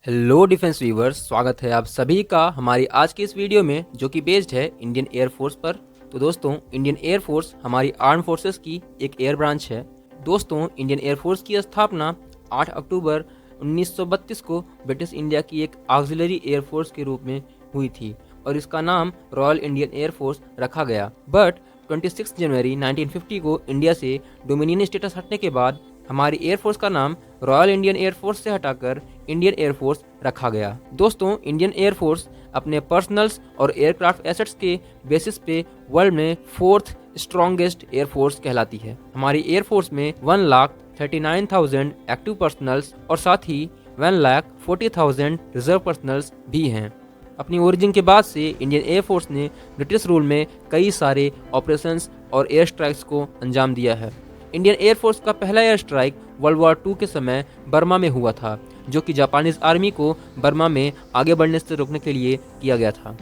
Hello defence viewers, स्वागत है आप सभी का हमारी आज की इस वीडियो में जो कि बेस्ड है इंडियन एयरफोर्स पर। तो दोस्तों, इंडियन एयरफोर्स हमारी आर्म फोर्सेस की एक एयर ब्रांच है। दोस्तों, इंडियन एयरफोर्स की स्थापना 8 अक्टूबर 1932 को ब्रिटिश इंडिया की एक ऑक्सिलरी एयरफोर्स के रूप में हुई थी और इसका नाम रॉयल इंडियन एयरफोर्स रखा गया। बट 26 जनवरी 1950 को इंडिया से डोमिनियन स्टेटस हटने के बाद हमारी एयरफोर्स का नाम रॉयल इंडियन एयरफोर्स से हटाकर इंडियन एयरफोर्स रखा गया। दोस्तों, इंडियन एयरफोर्स अपने पर्सनल्स और एयरक्राफ्ट एसेट्स के बेसिस पे वर्ल्ड में 4th स्ट्रॉन्गेस्ट एयरफोर्स कहलाती है। हमारी एयरफोर्स में 1,39,000 एक्टिव पर्सनल्स और साथ ही 1,40,000 रिजर्व पर्सनल्स भी हैं। अपनी ओरिजिन के बाद से इंडियन एयरफोर्स ने ब्रिटिश रूल में कई सारे ऑपरेशंस और एयर स्ट्राइक्स को अंजाम दिया है। इंडियन एयरफोर्स का पहला एयर स्ट्राइक वर्ल्ड वॉर 2 के समय बर्मा में हुआ था, जो कि जापानीज आर्मी को बर्मा में आगे बढ़ने से रोकने के लिए किया गया था।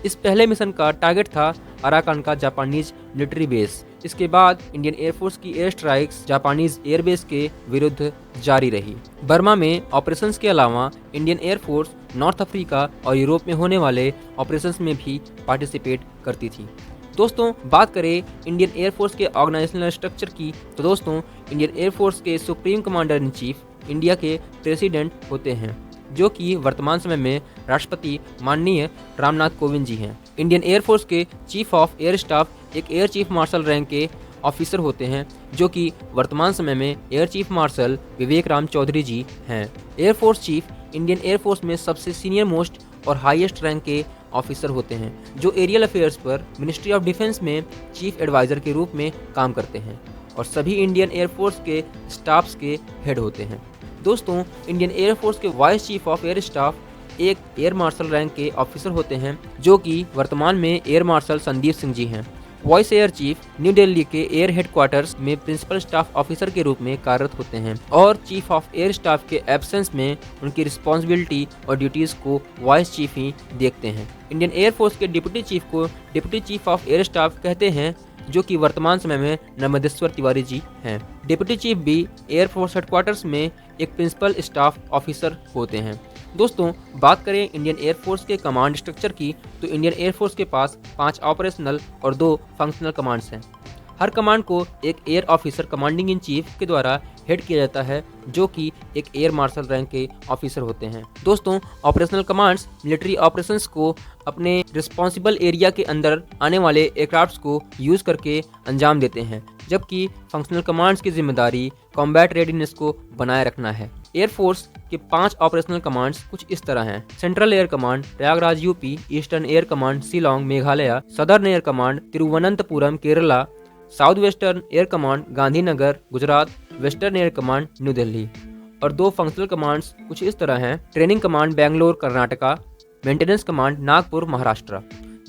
इस पहले मिशन का टारगेट था अराकान का जापानीज मिलिट्री बेस। इसके बाद इंडियन एयरफोर्स की एयर स्ट्राइक्स जापानीज एयरबेस के विरुद्ध जारी रही। बर्मा में ऑपरेशंस के अलावा इंडियन एयरफोर्स नॉर्थ अफ्रीका और यूरोप में होने वाले ऑपरेशंस में भी पार्टिसिपेट करती थी। दोस्तों, बात करें इंडियन एयरफोर्स के ऑर्गेनाइजेशनल स्ट्रक्चर की, तो दोस्तों इंडियन एयरफोर्स के supreme commander in chief India के प्रेसिडेंट होते हैं, जो कि वर्तमान समय में राष्ट्रपति माननीय रामनाथ कोविंद जी हैं। इंडियन एयरफोर्स के चीफ ऑफ एयर स्टाफ एक एयर चीफ मार्शल रैंक के ऑफिसर होते हैं, जो कि वर्तमान समय में एयर चीफ मार्शल विवेक राम चौधरी जी हैं। एयरफोर्स चीफ इंडियन एयरफोर्स में सबसे सीनियर मोस्ट और हाईएस्ट रैंक के ऑफिसर होते हैं, जो एरियल अफेयर्स पर मिनिस्ट्री ऑफ डिफेंस में चीफ एडवाइजर के रूप में काम करते हैं और सभी इंडियन एयरफोर्स के स्टाफ्स के हेड होते हैं। दोस्तों, इंडियन एयरफोर्स के vice chief of air staff एक एयर मार्शल रैंक के ऑफिसर होते हैं, जो कि वर्तमान में एयर मार्शल संदीप सिंह जी हैं। Voice air chief new Delhi के एयर हेडक्वार्टर्स में प्रिंसिपल स्टाफ ऑफिसर के रूप में कार्यरत होते हैं और चीफ ऑफ एयर स्टाफ के एब्सेंस में उनकी रिस्पॉन्सिबिलिटी और ड्यूटीज को वॉइस चीफ ही देखते हैं। इंडियन एयरफोर्स के डिप्टी चीफ को deputy chief of air staff कहते हैं, जो कि वर्तमान समय में नर्मदेश्वर तिवारी जी हैं। डिप्टी चीफ भी एयरफोर्स हेडक्वार्टर्स में एक प्रिंसिपल स्टाफ ऑफिसर होते हैं। दोस्तों, बात करें इंडियन एयरफोर्स के कमांड स्ट्रक्चर की, तो इंडियन एयरफोर्स के पास 5 ऑपरेशनल और 2 फंक्शनल कमांड्स हैं। हर कमांड को एक air officer commanding in chief के द्वारा हेड किया जाता है, जो कि एक एयर मार्शल रैंक के ऑफिसर होते हैं। दोस्तों, ऑपरेशनल कमांड्स मिलिट्री ऑपरेशंस को अपने रिस्पॉन्सिबल एरिया के अंदर आने वाले एयरक्राफ्ट्स को यूज करके अंजाम देते हैं, जबकि फंक्शनल कमांड्स की जिम्मेदारी कॉम्बैट रेडीनेस को बनाए रखना है। एयरफोर्स के 5 ऑपरेशनल कमांड्स कुछ इस तरह हैं: central air command Prayagraj UP, eastern air command Shillong Meghalaya, southern air command Thiruvananthapuram Kerala, south western air command Gandhinagar Gujarat, western air command new Delhi. और 2 फंक्शनल कमांड्स कुछ इस तरह हैं: training command Bangalore Karnataka, maintenance command Nagpur Maharashtra.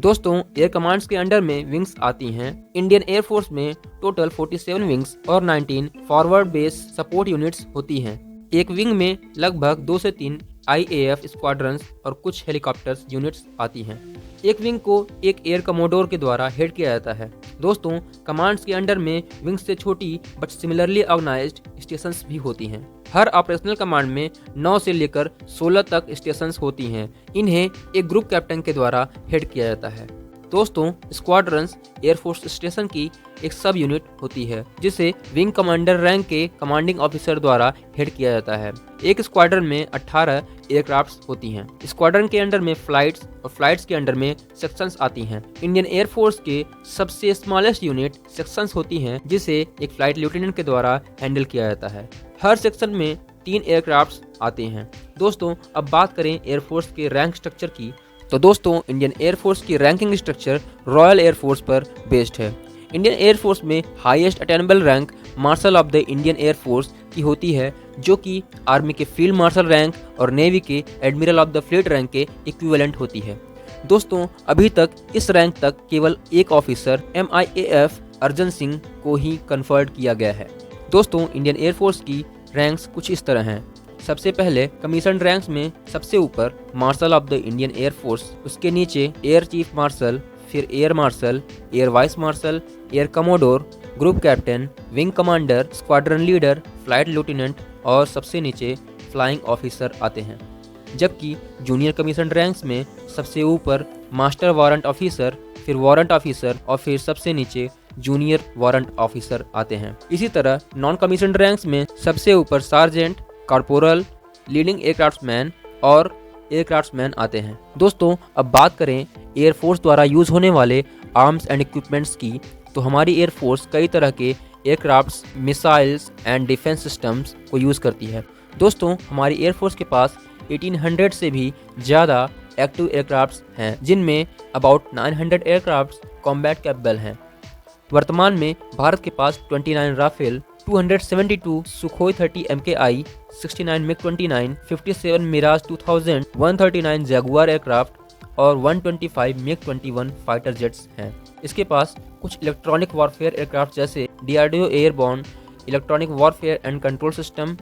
दोस्तों, एयर कमांड्स के अंडर में विंग्स आती हैं। इंडियन एयरफोर्स में टोटल 47 विंग्स और 19 फॉरवर्ड बेस सपोर्ट यूनिट्स होती हैं। एक विंग में लगभग 2 से 3 IAF स्क्वाड्रंस और कुछ हेलीकॉप्टर्स यूनिट्स आती हैं। एक विंग को एक एयर कमोडोर के द्वारा हेड किया जाता है। दोस्तों, कमांड्स के अंडर में विंग्स से छोटी बट सिमिलरली ऑर्गेनाइज्ड स्टेशंस भी होती हैं। हर ऑपरेशनल कमांड में 9 से लेकर 16 तक स्टेशंस होती हैं। इन्हें एक ग्रुप कैप्टन के द्वारा हेड किया जाता है। दोस्तों, स्क्वाड्रंस एयरफोर्स स्टेशन की एक सब यूनिट होती है, जिसे विंग कमांडर रैंक के कमांडिंग ऑफिसर द्वारा हेड किया जाता है। एक स्क्वाड्रन में 18 एयरक्राफ्ट होती हैं। स्क्वाड्रन के अंडर में फ्लाइट्स और फ्लाइट्स के अंडर में सेक्शंस आती हैं। इंडियन एयरफोर्स के सबसे स्मॉलेस्ट यूनिट सेक्शंस होती हैं, जिसे एक फ्लाइट लेफ्टिनेंट के द्वारा हैंडल किया जाता है। हर सेक्शन में 3 एयरक्राफ्ट आते हैं। दोस्तों, अब बात करें एयरफोर्स के रैंक स्ट्रक्चर की, तो दोस्तों इंडियन एयरफोर्स की रैंकिंग स्ट्रक्चर रॉयल एयरफोर्स पर बेस्ड है। इंडियन एयरफोर्स में highest attainable rank marshal of the Indian air force की होती है, जो कि आर्मी के फील्ड मार्शल रैंक और नेवी के admiral of the fleet rank के इक्विवेलेंट होती है। दोस्तों, अभी तक इस रैंक तक केवल एक ऑफिसर MIAF अर्जन सिंह को ही कन्फर्ड किया गया है। दोस्तों, इंडियन एयरफोर्स की रैंक्स कुछ इस तरह हैं। सबसे पहले कमीशन रैंक्स में सबसे ऊपर marshal of the Indian air force, उसके नीचे एयर चीफ मार्शल, फिर air marshal, air vice marshal, air commodore, group captain, wing commander, squadron leader, flight lieutenant और सबसे नीचे फ्लाइंग ऑफिसर आते हैं। जबकि जूनियर कमीशन रैंक्स में सबसे ऊपर मास्टर वारंट ऑफिसर, फिर वारंट ऑफिसर और फिर सबसे नीचे जूनियर वारंट ऑफिसर आते हैं। इसी तरह नॉन कमीशन रैंक्स में सबसे ऊपर सार्जेंट, कॉर्पोरल, लीडिंग एयरक्राफ्ट्समैन और एयरक्राफ्ट्समैन आते हैं। दोस्तों, अब बात करें एयरफोर्स द्वारा यूज होने वाले आर्म्स एंड इक्विपमेंट्स की, तो हमारी एयरफोर्स कई तरह के aircrafts, missiles and defence systems को यूज़ करती है। दोस्तों, हमारी एयरफोर्स के पास 1800 से भी ज़्यादा एक्टिव एयरक्राफ्ट्स हैं, जिनमें अबाउट 900 एयरक्राफ्ट्स कॉम्बैट कैपेबल हैं। वर्तमान में भारत के पास 29 Rafale, 272 Sukhoi 30 MKI, 69 MiG-29, 57 Mirage 2000, 139 Jaguar aircraft और 125 MiG-21 फाइटर जेट्स हैं। इसके पास कुछ इलेक्ट्रॉनिक वॉरफेयर एयरक्राफ्ट जैसे DRDO airborne electronic warfare and control system,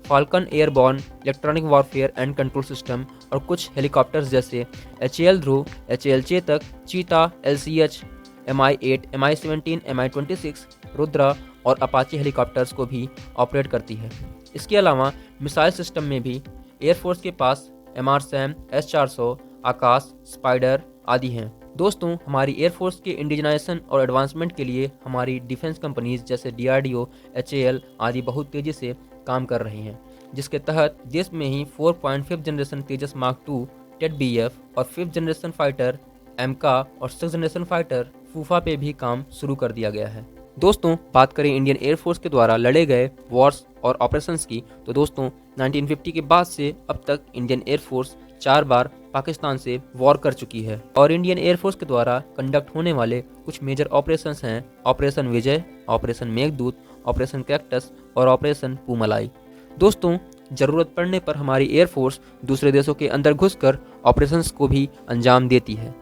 Falcon airborne electronic warfare and control system और कुछ हेलीकॉप्टर्स जैसे HAL ध्रुव, HAL चेतक, चीता, LCH, Mi-8, Mi-17, Mi-26, Rudra और अपाचे हेलीकॉप्टर्स को भी ऑपरेट करती है। इसके अलावा मिसाइल सिस्टम में भी एयरफोर्स के पास MRSAM, S-400, आकाश, स्पाइडर आदि हैं। दोस्तों, हमारी एयरफोर्स के इंडिजनाइजेशन और एडवांसमेंट के लिए हमारी डिफेंस कंपनीज जैसे DRDO, HAL आदि बहुत तेज़ी से काम कर रही हैं, जिसके तहत देश में ही 4.5 जनरेशन तेजस मार्क 2 TED-BF और 5th जनरेशन फाइटर एमका और 6th जनरेशन फाइटर फूफा पे भी काम शुरू कर दिया गया है। दोस्तों, बात करें इंडियन एयरफोर्स के द्वारा लड़े गए वॉर्स और ऑपरेशंस की, तो दोस्तों 1950 के बाद से अब तक इंडियन एयरफोर्स 4 बार पाकिस्तान से वॉर कर चुकी है। और इंडियन एयरफोर्स के द्वारा कंडक्ट होने वाले कुछ मेजर ऑपरेशंस हैं ऑपरेशन विजय, ऑपरेशन मेघदूत, ऑपरेशन कैक्टस और ऑपरेशन पूमलाई। दोस्तों, जरूरत पड़ने पर हमारी एयरफोर्स दूसरे देशों के अंदर घुसकर ऑपरेशंस को भी अंजाम देती है।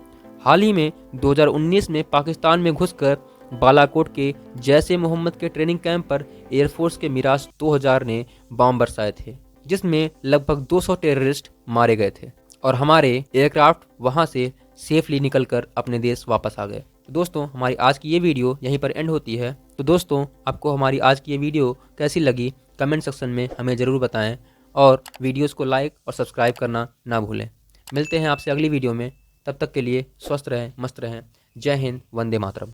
हाल ही में 2019 में पाकिस्तान में घुसकर बालाकोट के जैश ए मोहम्मद के ट्रेनिंग कैंप पर एयरफोर्स के मिराज 2000 ने बम बरसाए थे, जिसमें लगभग 200 टेररिस्ट मारे गए थे और हमारे एयरक्राफ्ट वहां से सेफली निकलकर अपने देश वापस आ गए। तो दोस्तों, हमारी आज की ये वीडियो यहीं पर एंड होती है। तो दोस्तों, आपको हमारी आज की ये वीडियो कैसी लगी कमेंट सेक्शन में हमें ज़रूर बताएं और वीडियोस को लाइक और सब्सक्राइब करना ना भूलें। मिलते हैं आपसे अगली वीडियो में, तब तक के लिए स्वस्थ रहें, मस्त रहें। जय हिंद, वंदे मातरम।